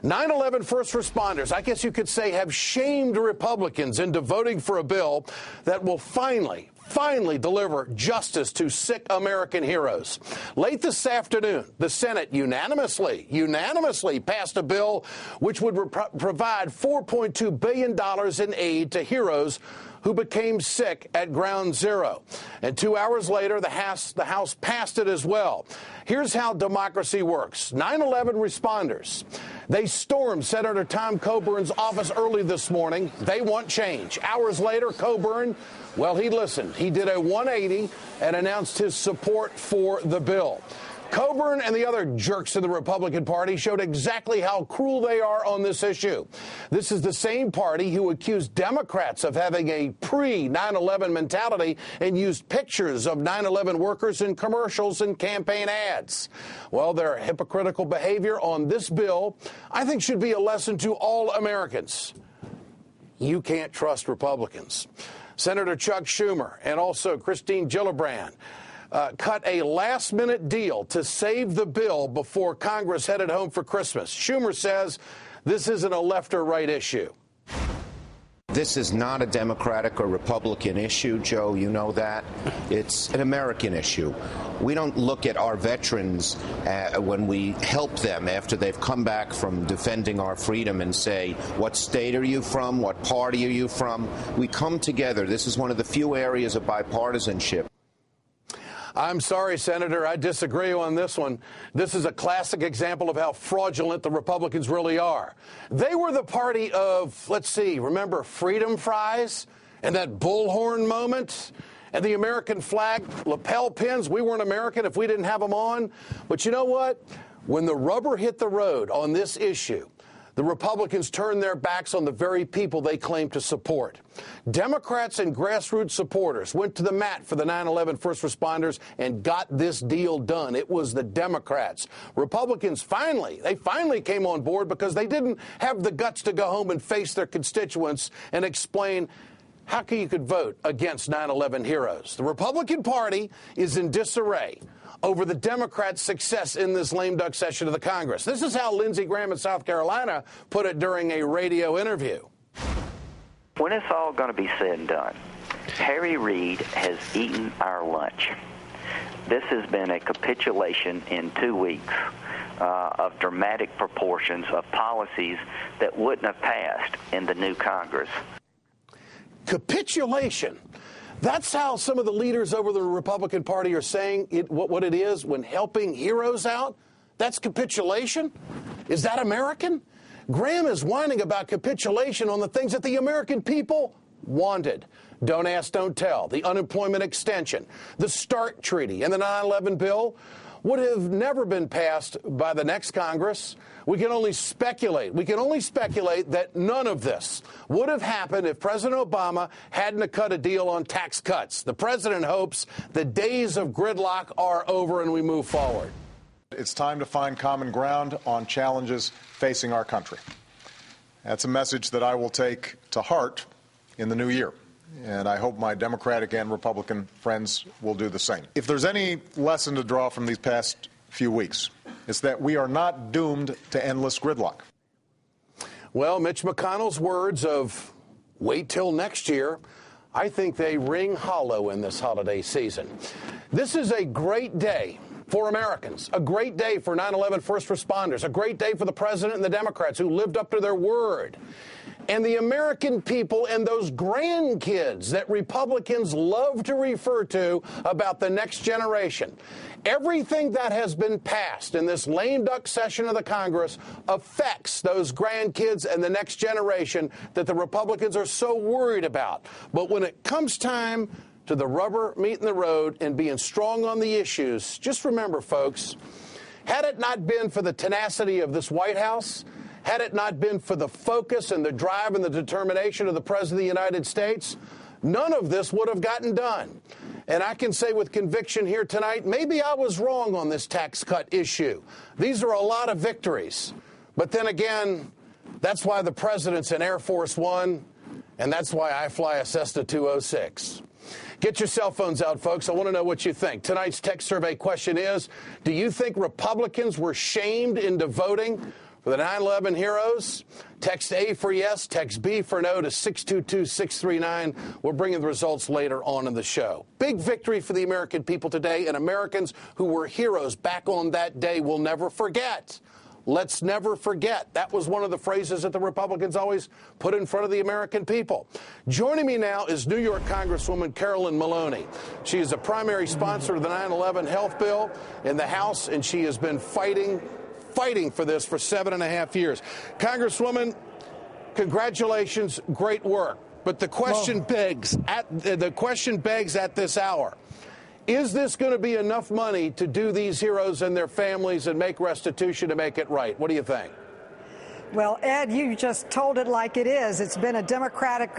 9/11 first responders, I guess you could say, have shamed Republicans into voting for a bill that will finally deliver justice to sick American heroes. Late this afternoon, the Senate unanimously passed a bill which would provide $4.2 billion in aid to heroes who became sick at Ground Zero. And 2 hours later, the House passed it as well. Here's how democracy works. 9/11 responders, they stormed Senator Tom Coburn's office early this morning. They want change. Hours later, Coburn, well, he listened. He did a 180 and announced his support for the bill. Coburn and the other jerks in the Republican Party showed exactly how cruel they are on this issue. This is the same party who accused Democrats of having a pre-9/11 mentality and used pictures of 9/11 workers in commercials and campaign ads. Well, their hypocritical behavior on this bill, I think, should be a lesson to all Americans. You can't trust Republicans. Senator Chuck Schumer and also Christine Gillibrand cut a last-minute deal to save the bill before Congress headed home for Christmas. Schumer says this isn't a left or right issue. This is not a Democratic or Republican issue, Joe. You know that. It's an American issue. We don't look at our veterans when we help them after they've come back from defending our freedom and say, what state are you from? What party are you from? We come together. This is one of the few areas of bipartisanship. I'm sorry, Senator, I disagree on this one. This is a classic example of how fraudulent the Republicans really are. They were the party of, let's see, remember Freedom Fries and that bullhorn moment and the American flag lapel pins? We weren't American if we didn't have them on. But you know what? When the rubber hit the road on this issue, the Republicans turned their backs on the very people they claim to support. Democrats and grassroots supporters went to the mat for the 9/11 first responders and got this deal done. It was the Democrats. Republicans finally came on board because they didn't have the guts to go home and face their constituents and explain how you could vote against 9/11 heroes. The Republican Party is in disarray over the Democrats' success in this lame duck session of the Congress. This is how Lindsey Graham in South Carolina put it during a radio interview. When it's all going to be said and done, Harry Reid has eaten our lunch. This has been a capitulation in 2 weeks of dramatic proportions of policies that wouldn't have passed in the new Congress. Capitulation. That's how some of the leaders over the Republican Party are saying what it is when helping heroes out. That's capitulation? Is that American? Graham is whining about capitulation on the things that the American people wanted. Don't ask, don't tell. The unemployment extension, the START treaty, and the 9/11 bill would have never been passed by the next Congress. We can only speculate. We can only speculate that none of this would have happened if President Obama hadn't cut a deal on tax cuts. The president hopes the days of gridlock are over and we move forward. It's time to find common ground on challenges facing our country. That's a message that I will take to heart in the new year. And I hope my Democratic and Republican friends will do the same. If there's any lesson to draw from these past few weeks, it's that we are not doomed to endless gridlock. Well, Mitch McConnell's words of wait till next year, I think they ring hollow in this holiday season. This is a great day for Americans, a great day for 9/11 first responders, a great day for the president and the Democrats who lived up to their word, and the American people and those grandkids that Republicans love to refer to about the next generation. Everything that has been passed in this lame duck session of the Congress affects those grandkids and the next generation that the Republicans are so worried about. But when it comes time to the rubber meeting the road and being strong on the issues, just remember, folks, had it not been for the tenacity of this White House, had it not been for the focus and the drive and the determination of the President of the United States, none of this would have gotten done. And I can say with conviction here tonight, maybe I was wrong on this tax cut issue. These are a lot of victories. But then again, that's why the president's in Air Force One, and that's why I fly a Cessna 206. Get your cell phones out, folks. I want to know what you think. Tonight's text survey question is, do you think Republicans were shamed into voting For the 9/11 heroes, text A for yes, text B for no to 622-639. We'll bring you the results later on in the show. Big victory for the American people today, and Americans who were heroes back on that day will never forget. Let's never forget. That was one of the phrases that the Republicans always put in front of the American people. Joining me now is New York Congresswoman Carolyn Maloney. She is a primary sponsor of the 9/11 health bill in the House, and she has been fighting for this for 7.5 years. Congresswoman, congratulations, great work. But the question begs at this hour, is this going to be enough money to do these heroes and their families and make restitution to make it right? What do you think? Well, Ed, you just told it like it is. It's been a Democratic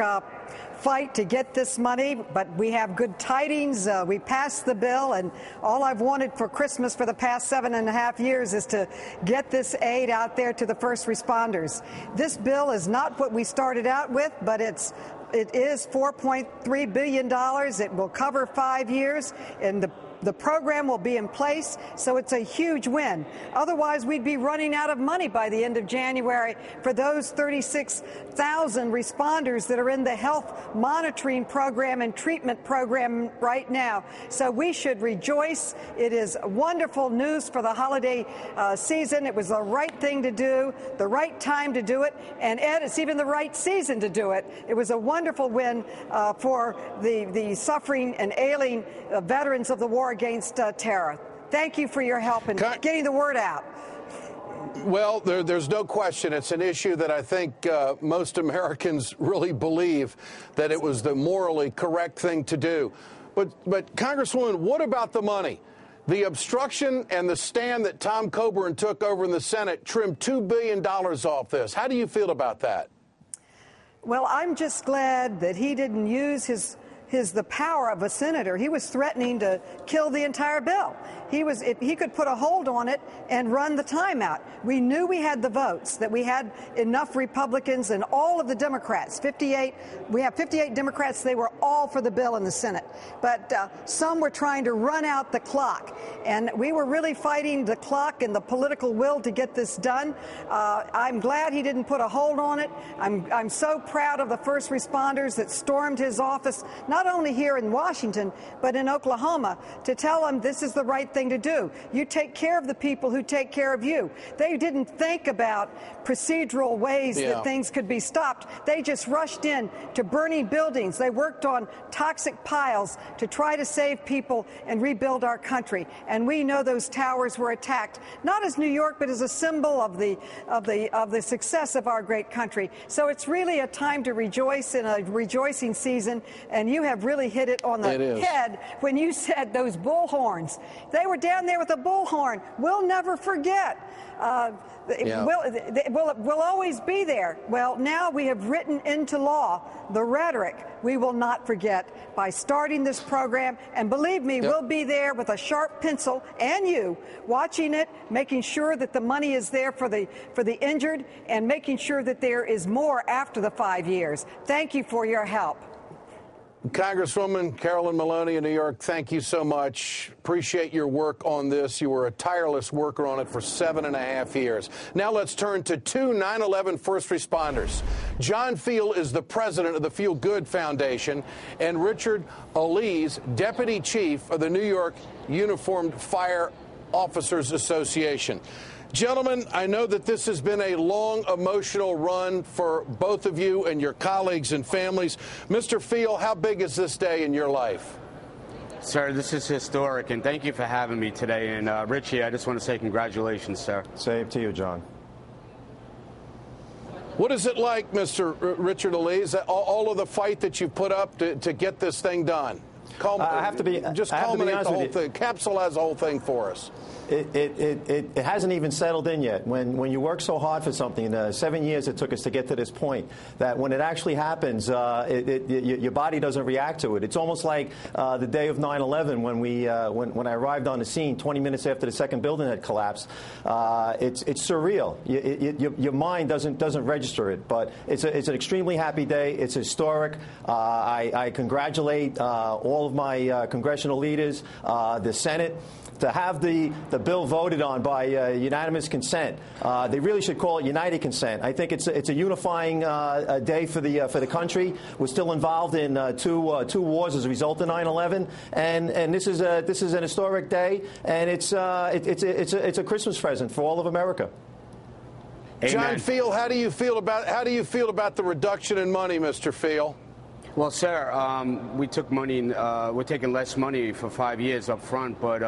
fight to get this money, but we have good tidings. We passed the bill, and all I've wanted for Christmas for the past 7.5 years is to get this aid out there to the first responders. This bill is not what we started out with, but it is $4.3 billion. It will cover 5 years, and the program will be in place, so it's a huge win. Otherwise, we'd be running out of money by the end of January for those 36,000 responders that are in the health monitoring program and treatment program right now. So we should rejoice. It is wonderful news for the holiday season. It was the right thing to do, the right time to do it, and Ed, it's even the right season to do it. It was a wonderful win for the suffering and ailing veterans of the war against terror. Thank you for your help in getting the word out. Well, there's no question. It's an issue that I think most Americans really believe that it was the morally correct thing to do. But Congresswoman, what about the money? The obstruction and the stand that Tom Coburn took over in the Senate trimmed $2 billion off this. How do you feel about that? Well, I'm just glad that he didn't use the power of a senator. He was threatening to kill the entire bill. He could put a hold on it and run the timeout. We knew we had the votes, that we had enough Republicans and all of the Democrats. We have 58 Democrats. They were all for the bill in the Senate. But some were trying to run out the clock. And we were really fighting the clock and the political will to get this done. I'm glad he didn't put a hold on it. I'm so proud of the first responders that stormed his office, not only here in Washington, but in Oklahoma, to tell him this is the right thing to do. You take care of the people who take care of you. They didn't think about procedural ways that things could be stopped. They just rushed in to burning buildings. They worked on toxic piles to try to save people and rebuild our country. And we know those towers were attacked, not as New York, but as a symbol of the success of our great country. So it's really a time to rejoice in a rejoicing season. And you have really hit it on the head when you said those bullhorns. They were down there with a bullhorn. We'll never forget. We'll always be there. Well, now we have written into law the rhetoric we will not forget by starting this program. And believe me, we'll be there with a sharp pencil and you watching it, making sure that the money is there for the injured and making sure that there is more after the 5 years. Thank you for your help. Congresswoman Carolyn Maloney in New York, thank you so much. Appreciate your work on this. You were a tireless worker on it for 7.5 years. Now let's turn to two 9/11 first responders. John Feal is the president of the Feel Good Foundation, and Richard Elise, deputy chief of the New York Uniformed Fire Officers Association. Gentlemen, I know that this has been a long, emotional run for both of you and your colleagues and families. Mr. Feal, how big is this day in your life? Sir, this is historic, and thank you for having me today. And Richie, I just want to say congratulations, sir. Same to you, John. What is it like, Mr. Richard Elise, all of the fight that you've put up to get this thing done? Culminate the whole thing. Capsulize the whole thing for us. It hasn't even settled in yet. When you work so hard for something, 7 years it took us to get to this point, that when it actually happens, your body doesn't react to it. It's almost like the day of 9/11 when I arrived on the scene 20 minutes after the second building had collapsed. It's surreal. Your mind doesn't register it, but it's an extremely happy day. It's historic. I congratulate all of my congressional leaders, the Senate, to have the bill voted on by unanimous consent. They really should call it united consent. I think it's a unifying day for the country. We're still involved in two wars as a result of 9/11, and this is an historic day, and it's a Christmas present for all of America. John Field, how do you feel about the reduction in money, Mr. Field? Well, sir, we took money. We're taking less money for 5 years up front, but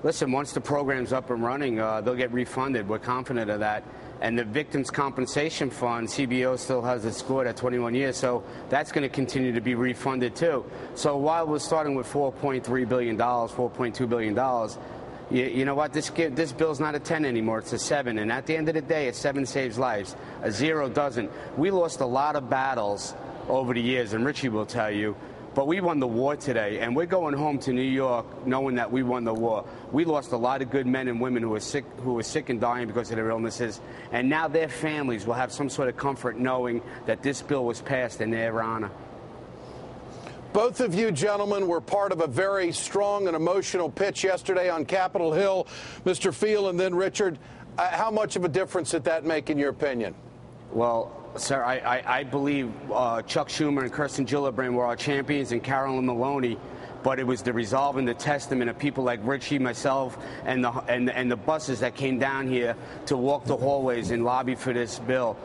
listen, once the program's up and running, they'll get refunded. We're confident of that. And the Victims' Compensation Fund, CBO, still has it scored at 21 years, so that's going to continue to be refunded too. So while we're starting with $4.3 billion, $4.2 billion, you know what? This bill's not a 10 anymore. It's a 7. And at the end of the day, a 7 saves lives. A 0 doesn't. We lost a lot of battles over the years, and Richie will tell you. But we won the war today, and we're going home to New York knowing that we won the war. We lost a lot of good men and women who were sick and dying because of their illnesses, and now their families will have some sort of comfort knowing that this bill was passed in their honor. Both of you gentlemen were part of a very strong and emotional pitch yesterday on Capitol Hill. Mr. Field and then Richard, how much of a difference did that make in your opinion? Well, sir, I believe Chuck Schumer and Kirsten Gillibrand were our champions, and Carolyn Maloney. But it was the resolve and the testament of people like Richie, myself, and the buses that came down here to walk the hallways and lobby for this bill.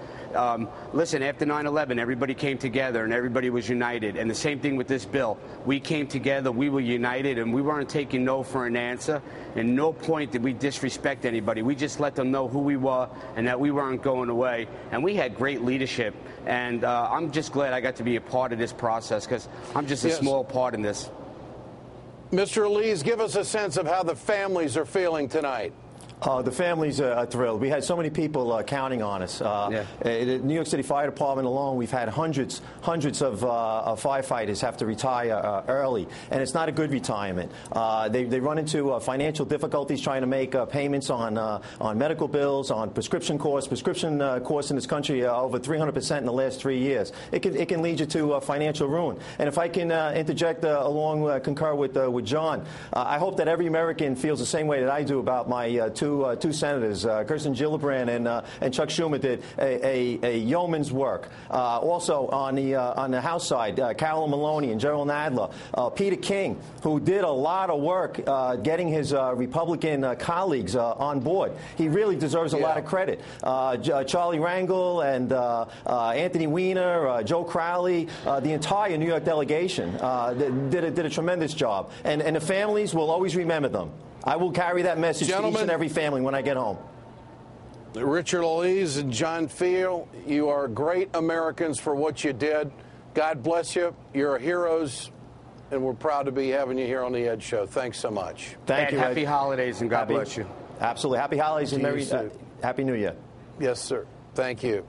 Listen, after 9/11, everybody came together and everybody was united. And the same thing with this bill. We came together, we were united, and we weren't taking no for an answer. And no point did we disrespect anybody. We just let them know who we were and that we weren't going away. And we had great leadership. And I'm just glad I got to be a part of this process because I'm just a small part in this. Mr. Elise, give us a sense of how the families are feeling tonight. The families are thrilled. We had so many people counting on us. The New York City Fire Department alone, we've had hundreds of firefighters have to retire early, and it's not a good retirement. They run into financial difficulties trying to make payments on medical bills, on prescription costs. Prescription costs in this country are over 300% in the last 3 years. It can lead you to financial ruin. And if I can interject concur with John, I hope that every American feels the same way that I do about my two senators, Kirsten Gillibrand and Chuck Schumer, did a yeoman's work. Also on the House side, Carolyn Maloney and Gerald Nadler, Peter King, who did a lot of work getting his Republican colleagues on board. He really deserves a lot of credit. Charlie Rangel and Anthony Weiner, Joe Crowley, the entire New York delegation did a tremendous job. And the families will always remember them. I will carry that message to each and every family when I get home. Richard Elise and John Field, you are great Americans for what you did. God bless you. You're heroes, and we're proud to be having you here on the Ed Show. Thanks so much. Thank you. Happy holidays, and God bless you. Absolutely. Happy holidays and Happy New Year. Yes, sir. Thank you.